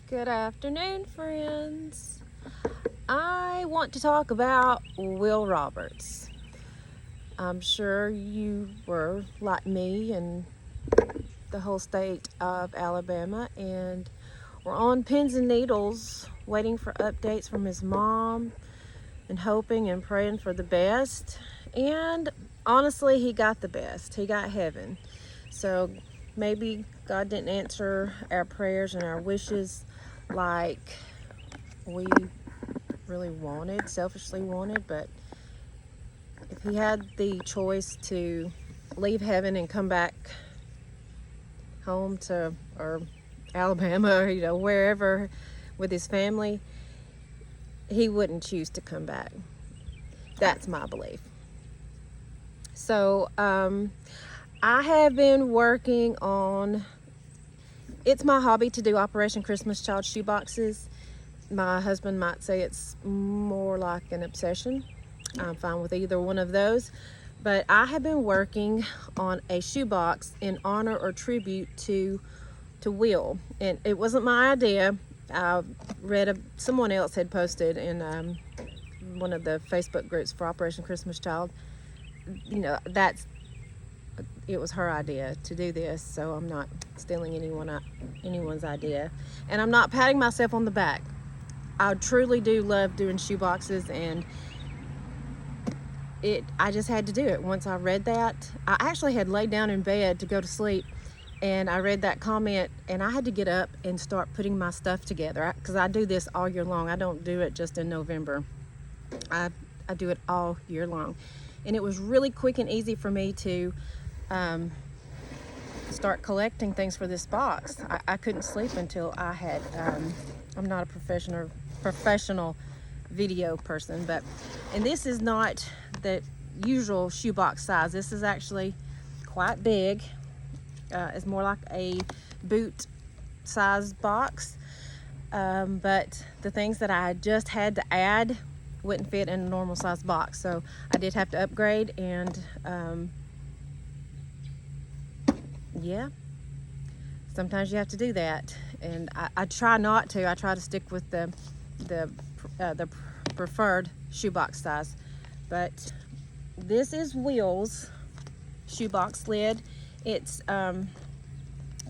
Good afternoon, friends. I want to talk about Will Roberts. I'm sure you were like me and the whole state of Alabama, and we're on pins and needles waiting for updates from his mom and hoping and praying for the best. And honestly, he got the best. He got heaven. So maybe God didn't answer our prayers and our wishes like we really wanted, selfishly wanted, but if he had the choice to leave heaven and come back home to, or Alabama, or wherever with his family, he wouldn't choose to come back. That's my belief. So I have been working on, it's my hobby to do Operation Christmas Child shoeboxes. My husband might say it's more like an obsession. I'm fine with either one of those. But I have been working on a shoebox in honor or tribute to Will. And it wasn't my idea. I read someone else had posted in one of the Facebook groups for Operation Christmas Child. It was her idea to do this, so I'm not stealing anyone's idea. And I'm not patting myself on the back. I truly do love doing shoeboxes, and I just had to do it. Once I read that, I actually had laid down in bed to go to sleep, and I read that comment, and I had to get up and start putting my stuff together, because I do this all year long. I don't do it just in November. I do it all year long. And it was really quick and easy for me to start collecting things for this box. I couldn't sleep until I had, I'm not a professional video person, and this is not the usual shoebox size. This is actually quite big. It's more like a boot size box, but the things that I just had to add wouldn't fit in a normal size box, so I did have to upgrade. And yeah, sometimes you have to do that, and I try not to. I try to stick with the preferred shoebox size. But this is Will's shoebox lid. It's kind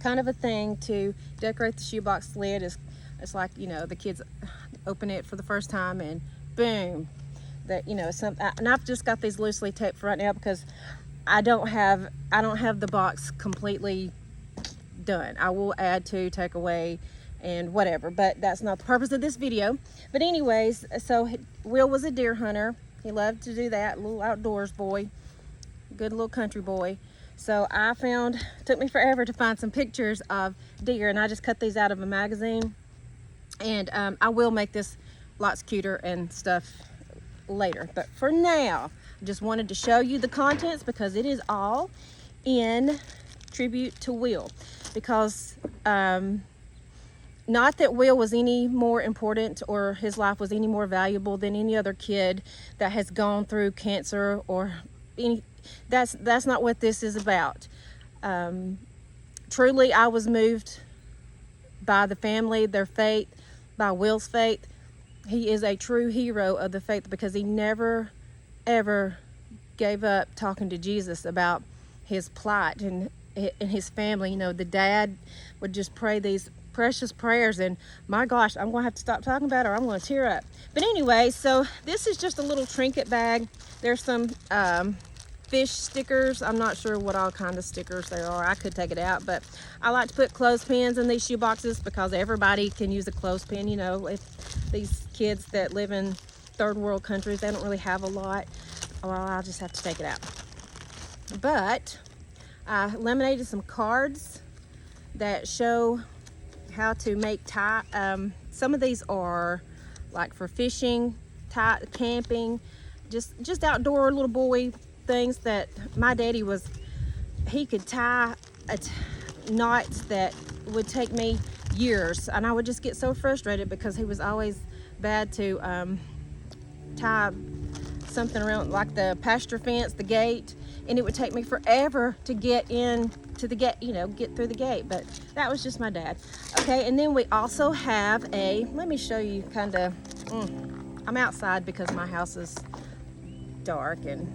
of a thing to decorate the shoebox lid. It's like, the kids open it for the first time and boom, and I've just got these loosely taped right now because I don't have the box completely done. I will add to, take away, and whatever, but that's not the purpose of this video. But anyways, so Will was a deer hunter. He loved to do that, little outdoors boy, good little country boy. So took me forever to find some pictures of deer, and I just cut these out of a magazine. And I will make this lots cuter and stuff later, but for now I just wanted to show you the contents because it is all in tribute to Will. Because not that Will was any more important or his life was any more valuable than any other kid that has gone through cancer or any. That's not what this is about. Truly, I was moved by the family, their faith, by Will's faith. He is a true hero of the faith because he never, ever gave up talking to Jesus about his plight and his family. The dad would just pray these precious prayers, and my gosh, I'm going to have to stop talking about it or I'm going to tear up. But anyway, so this is just a little trinket bag. There's some fish stickers. I'm not sure what all kind of stickers there are. I could take it out, but I like to put clothespins in these shoe boxes because everybody can use a clothespin. If these kids that live in third world countries, they don't really have a lot, well, I'll just have to take it out. But I laminated some cards that show how to make tie. Some of these are like for fishing, camping, just outdoor little boy things that my daddy he could tie knots that would take me years, and I would just get so frustrated because he was always bad to tie something around like the pasture fence, the gate, and it would take me forever to get in to the gate, you know, get through the gate. But that was just my dad. Okay, and then we also have a, let me show you kind of, I'm outside because my house is dark, and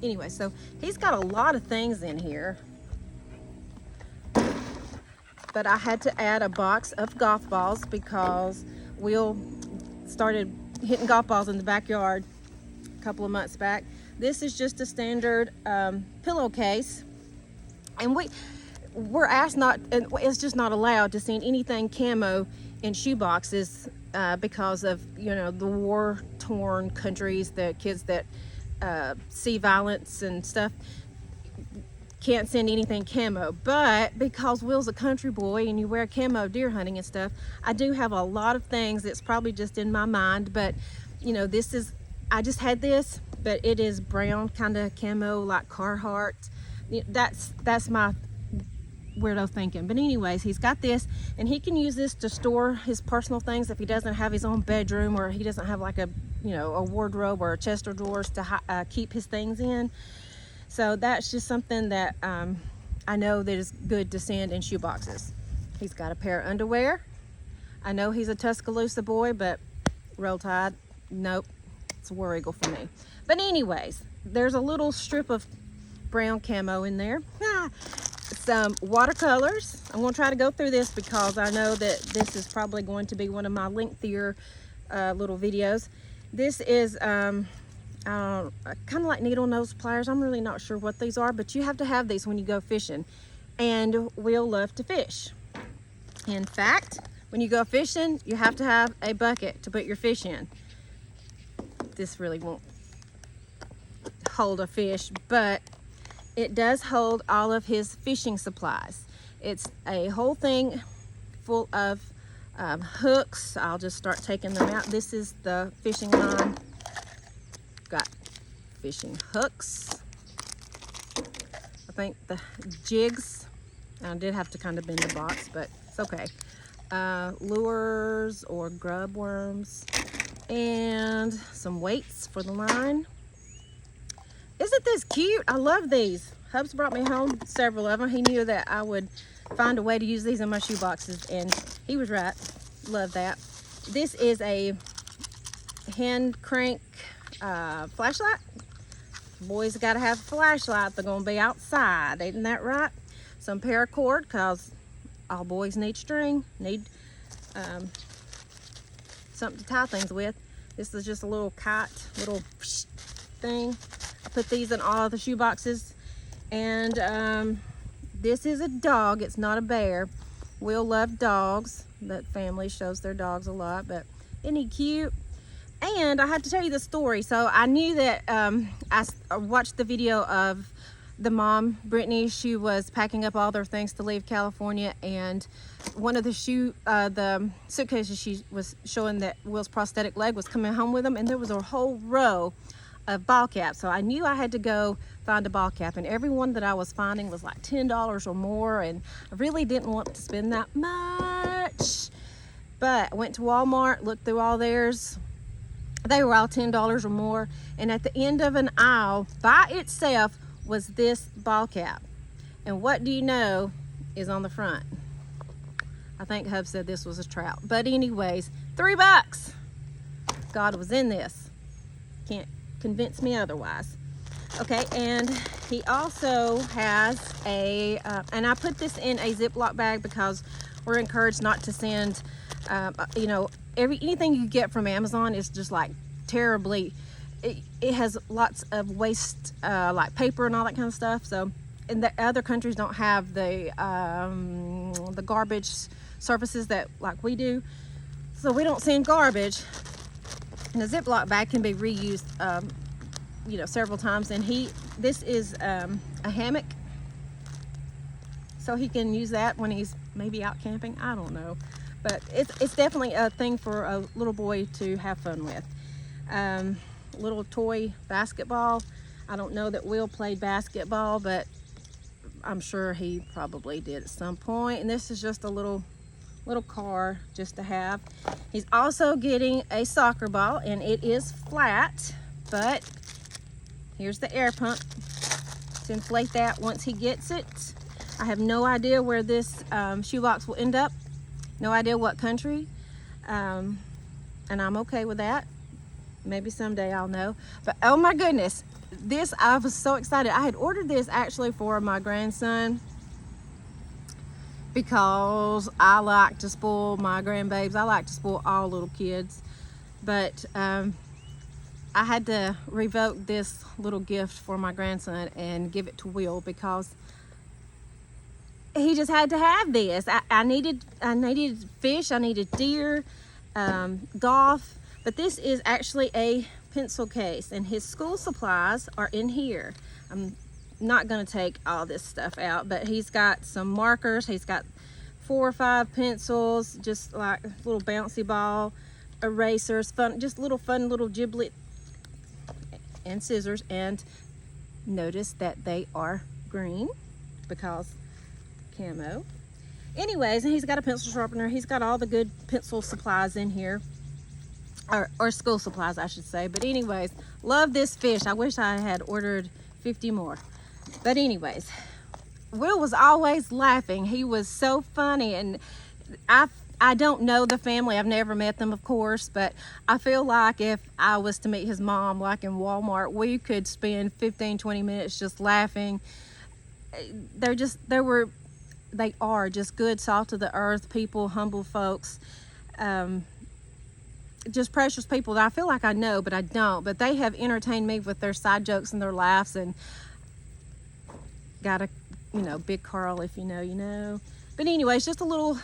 anyway, so he's got a lot of things in here. But I had to add a box of golf balls because Will started hitting golf balls in the backyard a couple of months back. This is just a standard pillowcase, and we're asked not, and it's just not allowed to send anything camo in shoe boxes because of, you know, the war-torn countries, the kids that see violence and stuff can't send anything camo. But because Will's a country boy and you wear camo deer hunting and stuff, I do have a lot of things that's probably just in my mind. But you know, this is, I just had this, but it is brown kind of camo like Carhartt. That's my weirdo thinking. But anyways, he's got this, and he can use this to store his personal things if he doesn't have his own bedroom, or he doesn't have like a, you know, a wardrobe or a chest of drawers to keep his things in. So that's just something that I know that is good to send in shoe boxes. He's got a pair of underwear. I know he's a Tuscaloosa boy, but Roll Tide, nope, it's a War Eagle for me. But anyways, there's a little strip of brown camo in there. Some watercolors. I'm going to try to go through this because I know that this is probably going to be one of my lengthier little videos. This is kind of like needle nose pliers. I'm really not sure what these are, but you have to have these when you go fishing, and we'll love to fish. In fact, when you go fishing, you have to have a bucket to put your fish in. This really won't hold a fish, but it does hold all of his fishing supplies. It's a whole thing full of hooks. I'll just start taking them out. This is the fishing line. Got fishing hooks. I think the jigs. I did have to kind of bend the box, but it's okay. Lures or grub worms, and some weights for the line. Isn't this cute? I love these. Hubs brought me home several of them. He knew that I would find a way to use these in my shoe boxes, and he was right. Love that. This is a hand crank flashlight. Boys got to have a flashlight. They're going to be outside. Isn't that right? Some paracord, because all boys need string, need something to tie things with. This is just a little kite, little thing. I put these in all of the shoe boxes. And this is a dog. It's not a bear. Will love dogs. That family shows their dogs a lot, but isn't he cute? And I have to tell you the story. So I knew that I watched the video of the mom, Brittany. She was packing up all their things to leave California, and one of the suitcases, she was showing that Will's prosthetic leg was coming home with him, and there was a whole row of ball caps. So I knew I had to go find a ball cap, and every one that I was finding was like $10 or more, and I really didn't want to spend that much. But I went to Walmart, looked through all theirs. They were all $10 or more, and at the end of an aisle by itself was this ball cap. And what do you know is on the front? I think Hub said this was a trout, but anyways, $3. God was in this. Can't convince me otherwise. Okay, and he also has a and I put this in a Ziploc bag because we're encouraged not to send you know, anything you get from Amazon is just like terribly, it has lots of waste, like paper and all that kind of stuff. So, and the other countries don't have the garbage services that like we do, so we don't send garbage. And a Ziploc bag can be reused you know, several times. And this is a hammock, so he can use that when he's maybe out camping. I don't know, but it's definitely a thing for a little boy to have fun with. Little toy basketball. I don't know that Will played basketball, but I'm sure he probably did at some point. And this is just a little car just to have. He's also getting a soccer ball, and it is flat, but here's the air pump to inflate that once he gets it. I have no idea where this shoebox will end up. No idea what country. And I'm okay with that. Maybe someday I'll know. But oh my goodness, this, I was so excited. I had ordered this actually for my grandson because I like to spoil my grandbabies. I like to spoil all little kids. But I had to revoke this little gift for my grandson and give it to Will because he just had to have this. I needed fish, I needed deer, golf, but this is actually a pencil case, and his school supplies are in here. I'm not gonna take all this stuff out, but he's got some markers, he's got 4 or 5 pencils, just like a little bouncy ball, erasers, fun little giblet, and scissors. And notice that they are green because camo. Anyways, and he's got a pencil sharpener. He's got all the good pencil supplies in here, or school supplies I should say. But anyways, love this fish. I wish I had ordered 50 more. But anyways, Will was always laughing. He was so funny, and I don't know the family. I've never met them, of course, but I feel like if I was to meet his mom, like in Walmart, we could spend 15-20 minutes just laughing. They are just good, salt of the earth people, humble folks, just precious people that I feel like I know, but I don't. But they have entertained me with their side jokes and their laughs, and got a, big Carl, if you know, you know. But anyways, just a little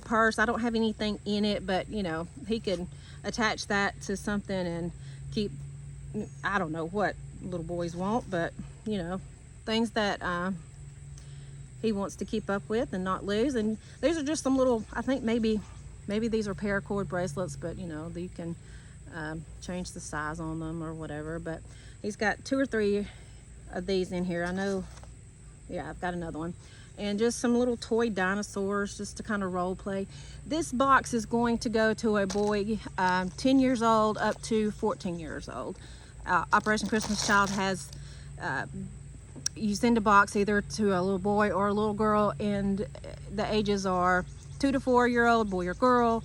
purse. I don't have anything in it, but he could attach that to something and keep, I don't know what little boys want, but things that he wants to keep up with and not lose. And these are just some little, I think maybe these are paracord bracelets, but you can change the size on them or whatever. But he's got 2 or 3 of these in here. I know, yeah, I've got another one. And just some little toy dinosaurs just to kind of role play. This box is going to go to a boy 10 years old up to 14 years old. Operation Christmas Child has, you send a box either to a little boy or a little girl, and the ages are 2 to 4-year-old, boy or girl,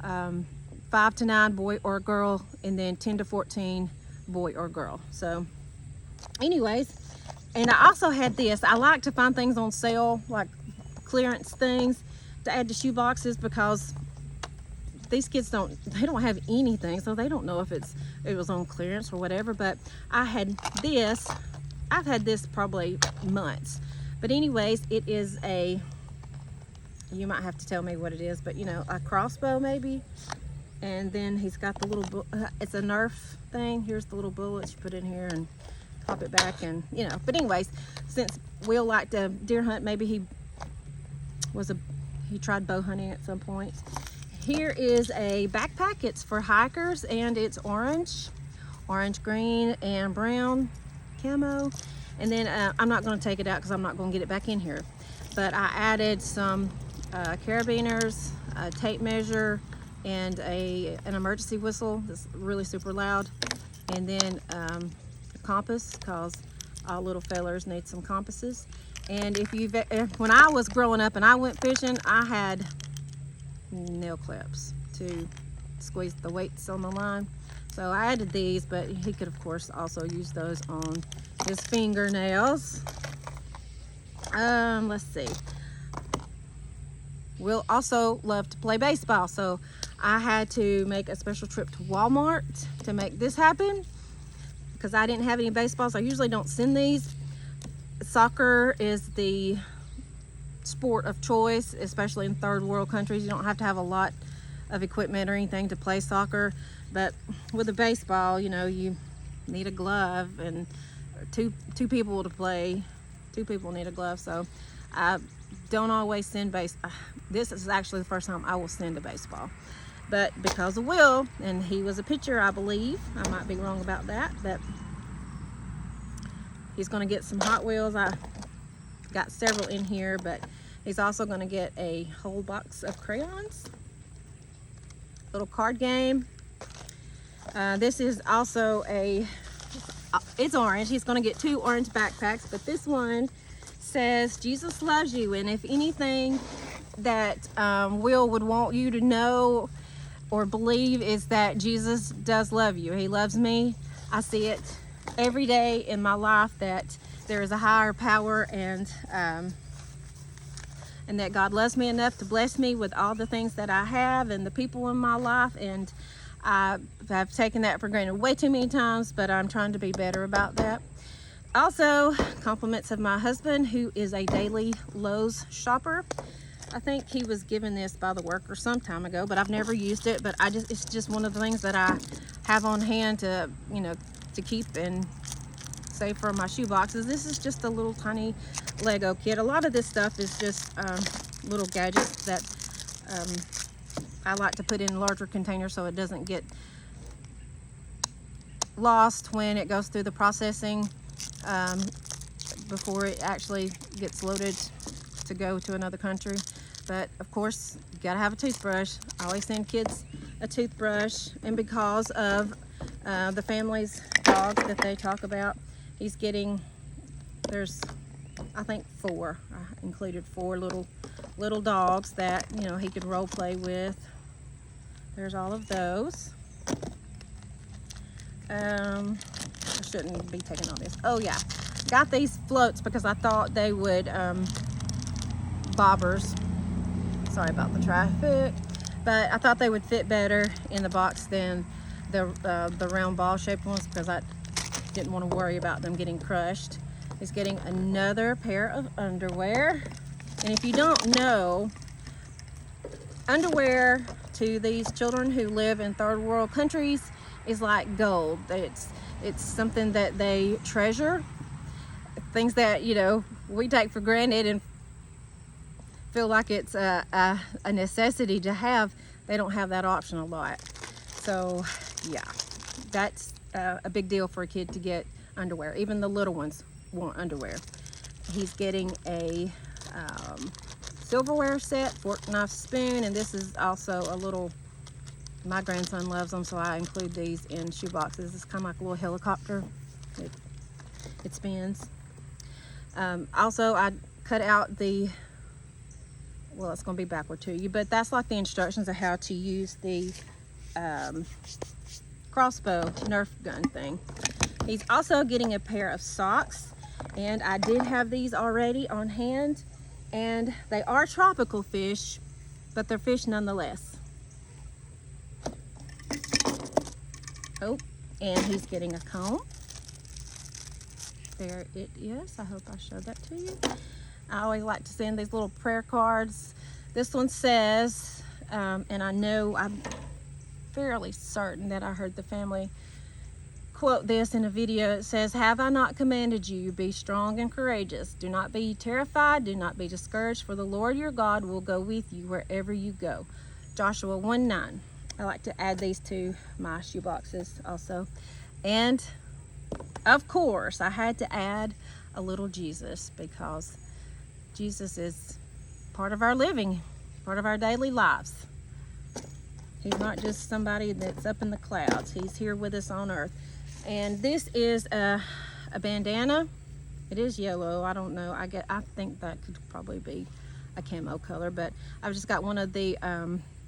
5 to 9, boy or girl, and then 10 to 14, boy or girl. So anyways, and I also had this. I like to find things on sale, like clearance things, to add to shoe boxes, because these kids don't have anything, so they don't know if it was on clearance or whatever. But I had this. I've had this probably months. But anyways, it is a, you might have to tell me what it is, but a crossbow maybe. And then he's got the little, it's a Nerf thing. Here's the little bullets you put in here and pop it back, and but anyways, since Will liked to deer hunt, maybe he tried bow hunting at some point. Here is a backpack. It's for hikers, and it's orange, green, and brown camo. And then I'm not going to take it out because I'm not going to get it back in here, but I added some carabiners, a tape measure, and an emergency whistle that's really super loud, and then compass, because all little fellers need some compasses. And when I was growing up and I went fishing, I had nail clips to squeeze the weights on the line, so I added these. But he could of course also use those on his fingernails. Let's see, Will also loved to play baseball, so I had to make a special trip to Walmart to make this happen, because I didn't have any baseballs. I usually don't send these. Soccer is the sport of choice, especially in third world countries. You don't have to have a lot of equipment or anything to play soccer, but with a baseball, you need a glove, and two people to play. 2 people need a glove, so I don't always send this is actually the first time I will send a baseball. But because of Will, and he was a pitcher, I believe, I might be wrong about that, but he's going to get some Hot Wheels. I got several in here, but he's also going to get a whole box of crayons. Little card game. This is also it's orange. He's going to get 2 orange backpacks, but this one says Jesus loves you, and if anything that Will would want you to know or believe is that Jesus does love you. He loves me. I see it every day in my life that there is a higher power, and that God loves me enough to bless me with all the things that I have and the people in my life, and I've taken that for granted way too many times, but I'm trying to be better about that. Also, compliments of my husband, who is a daily Lowe's shopper. I think he was given this by the worker some time ago, but I've never used it. But it's just one of the things that I have on hand to, to keep and save for my shoe boxes. This is just a little tiny Lego kit. A lot of this stuff is just little gadgets that I like to put in larger containers so it doesn't get lost when it goes through the processing before it actually gets loaded to go to another country. But of course, you gotta have a toothbrush. I always send kids a toothbrush, and because of the family's dog that they talk about, he's getting, there's I think 4. I included 4 little dogs that he could role play with. There's all of those. I shouldn't be taking all this. Oh yeah, got these floats because I thought they would bobbers. Sorry about the traffic, but I thought they would fit better in the box than the round ball shaped ones, because I didn't want to worry about them getting crushed. He's getting another pair of underwear, and if you don't know, underwear to these children who live in third world countries is like gold. It's something that they treasure, things that we take for granted and feel like it's a necessity to have. They don't have that option a lot. So yeah, that's a big deal for a kid to get underwear. Even the little ones want underwear. He's getting a silverware set, fork, knife, spoon, and this is also a little, my grandson loves them, so I include these in shoe boxes. It's kind of like a little helicopter. It spins. Also, I cut out the, well, it's going to be backward to you, but that's like the instructions of how to use the crossbow Nerf gun thing. He's also getting a pair of socks, and I did have these already on hand, and they are tropical fish, but they're fish nonetheless. Oh, and he's getting a comb. There it is. I hope I showed that to you. I always like to send these little prayer cards. This one says, and I know, I'm fairly certain that I heard the family quote this in a video. It says, "Have I not commanded you? Be strong and courageous. Do not be terrified. Do not be discouraged, for the Lord your God will go with you wherever you go." Joshua 1:9. I like to add these to my shoe boxes also. And of course, I had to add a little Jesus, because Jesus is part of our living, part of our daily lives. He's not just somebody that's up in the clouds. He's here with us on earth. And this is a bandana. It is yellow. I don't know. I think that could probably be a camo color, but I've just got one of the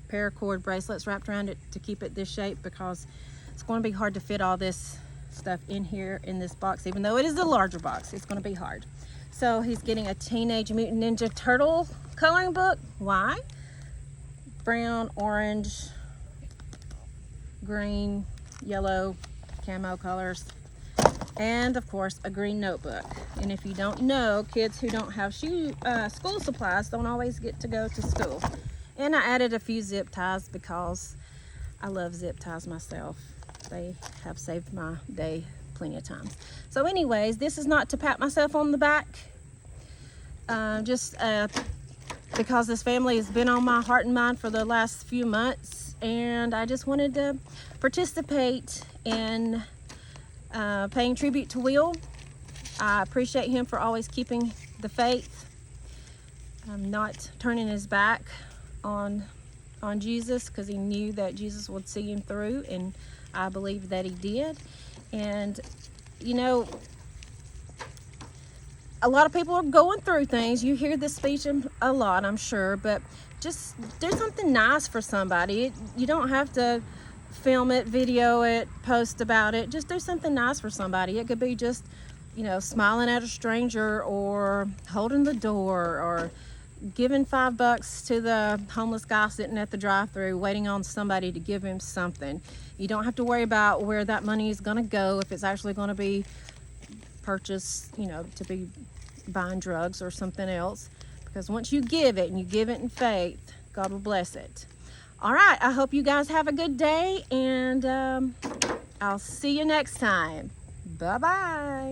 paracord bracelets wrapped around it to keep it this shape, because it's going to be hard to fit all this stuff in here in this box. Even though it is a larger box, it's going to be hard. So he's getting a Teenage Mutant Ninja Turtle coloring book. Why? Brown, orange, green, yellow, camo colors, and of course a green notebook. And if you don't know, kids who don't have school supplies don't always get to go to school. And I added a few zip ties because I love zip ties myself. They have saved my day plenty of times. So anyways, this is not to pat myself on the back, just because this family has been on my heart and mind for the last few months, and I just wanted to participate in paying tribute to Will. I appreciate him for always keeping the faith, not turning his back on Jesus, because he knew that Jesus would see him through, and I believe that he did. And a a lot of people are going through things. You hear this speech a lot, I'm sure, but just do something nice for somebody. You don't have to film it, video it, post about it. Just do something nice for somebody. It could be just, you know, smiling at a stranger, or holding the door, or giving $5 to the homeless guy sitting at the drive-thru waiting on somebody to give him something. You don't have to worry about where that money is going to go, if it's actually going to be purchased, you know, to be buying drugs or something else, because once you give it, and you give it in faith, God will bless it. All right, I hope you guys have a good day, and I'll see you next time. Bye-bye.